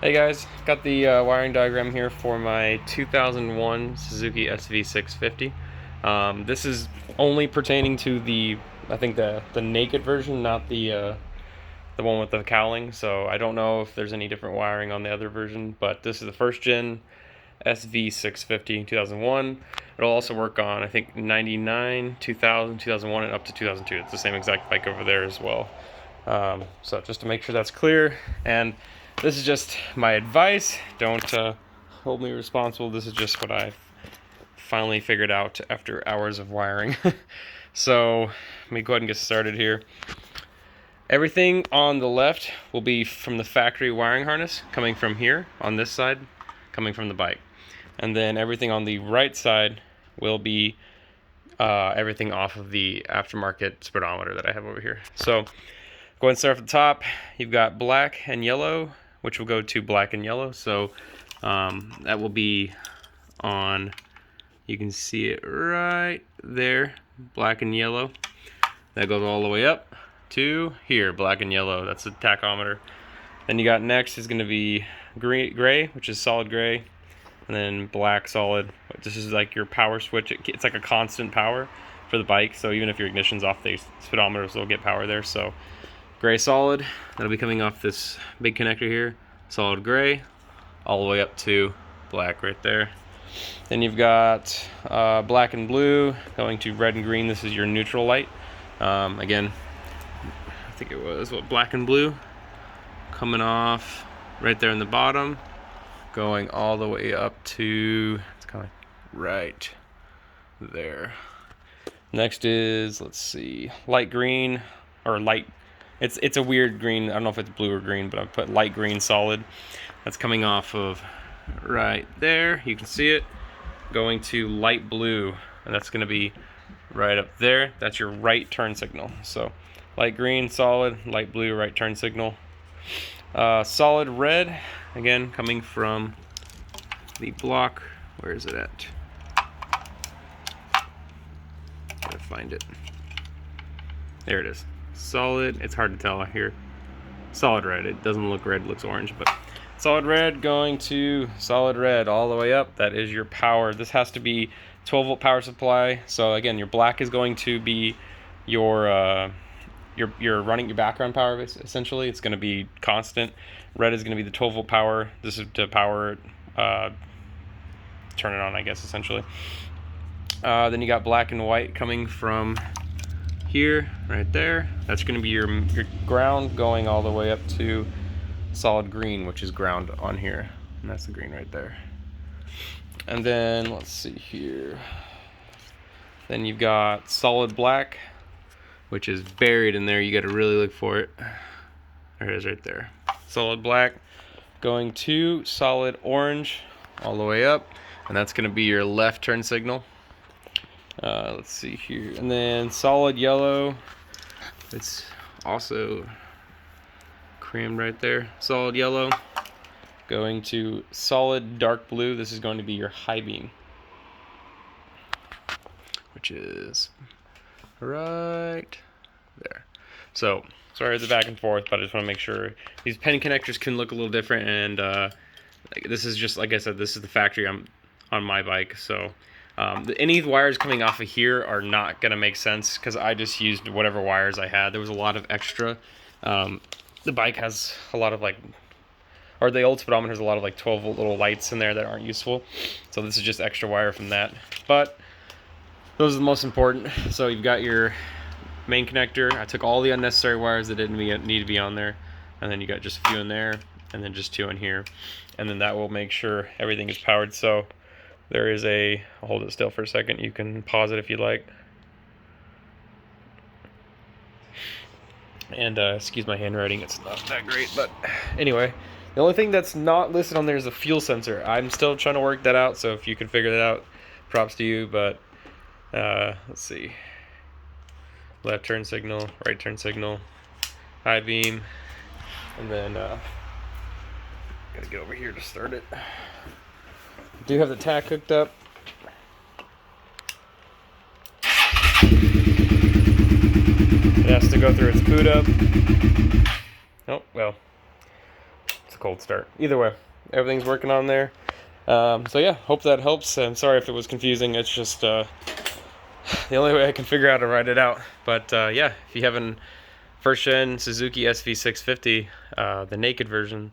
Hey guys, got the wiring diagram here for my 2001 Suzuki Sv650. This is only pertaining to I think the naked version, not the one with the cowling. So I don't know if there's any different wiring on the other version, but this is the first gen Sv650 2001. It'll also work on I think 99, 2000, 2001, and up to 2002. It's the same exact bike over there as well. So just to make sure that's clear, and this is just my advice. Don't hold me responsible. This is just what I finally figured out after hours of wiring. So let me go ahead and get started here. Everything on the left will be from the factory wiring harness, coming from here on this side, coming from the bike. And then everything on the right side will be everything off of the aftermarket speedometer that I have over here. So go ahead and start at the top. You've got black and yellow, which will go to black and yellow. So that will be on, you can see it right there, black and yellow. That goes all the way up to here, black and yellow. That's the tachometer. Then you got next is going to be gray, which is solid gray, and then black solid. This is like your power switch. It's like a constant power for the bike. So even if your ignition's off, the speedometers will get power there. So gray solid, that'll be coming off this big connector here, solid gray, all the way up to black right there. Then you've got black and blue going to red and green. This is your neutral light. Again, I think it was black and blue coming off right there in the bottom, going all the way up to, it's kind of right there. Next is, let's see, light green, or light, it's a weird green. I don't know if it's blue or green, but I put light green solid. That's coming off of right there. You can see it going to light blue, and that's going to be right up there. That's your right turn signal. So light green solid, light blue right turn signal. Solid red, again coming from the block. Where is it at? Gotta find it. There it is. Solid, it's hard to tell here. Solid red, it doesn't look red, it looks orange, but solid red going to solid red all the way up. That is your power. This has to be 12-volt power supply. So again, your black is going to be your running your background power, essentially. It's going to be constant. Red is going to be the 12-volt power. This is to power turn it on, I guess, essentially. Then you got black and white coming from here, right there. That's going to be your ground going all the way up to solid green, which is ground on here. And that's the green right there. And then, let's see here. Then you've got solid black, which is buried in there. You got to really look for it. There it is right there. Solid black going to solid orange all the way up. And that's going to be your left turn signal. Let's see here. And then solid yellow. It's also crammed right there. Solid yellow going to solid dark blue. This is going to be your high beam, which is right there. So sorry the back and forth, but I just want to make sure these pen connectors can look a little different. And this is just, like I said, this is the factory I'm on my bike. So any wires coming off of here are not gonna make sense because I just used whatever wires I had. There was a lot of extra. The bike has a lot of or the old speedometer has a lot of 12-volt little lights in there that aren't useful. So this is just extra wire from that. But those are the most important. So you've got your main connector. I took all the unnecessary wires that didn't need to be on there. And then you got just a few in there, and then just two in here. And then that will make sure everything is powered. So there is I'll hold it still for a second. You can pause it if you'd like. And excuse my handwriting, it's not that great, but anyway, the only thing that's not listed on there is a fuel sensor. I'm still trying to work that out, so if you can figure that out, props to you. But let's see, left turn signal, right turn signal, high beam, and then gotta get over here to start it. I do have the tach hooked up. It has to go through its boot up. Oh, well, it's cold start. Either way, everything's working on there. So yeah, hope that helps. I'm sorry if it was confusing. It's just the only way I can figure out to write it out. But yeah, if you have an first gen Suzuki SV650, the naked version,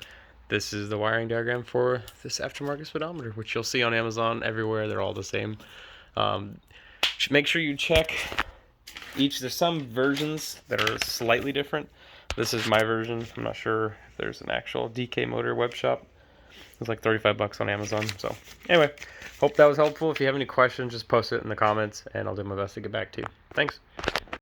this is the wiring diagram for this aftermarket speedometer, which you'll see on Amazon everywhere. They're all the same. Make sure you check each. There's some versions that are slightly different. This is my version. I'm not sure if there's an actual DK Motor web shop. It's like 35 bucks on Amazon. So anyway, hope that was helpful. If you have any questions, just post it in the comments and I'll do my best to get back to you. Thanks.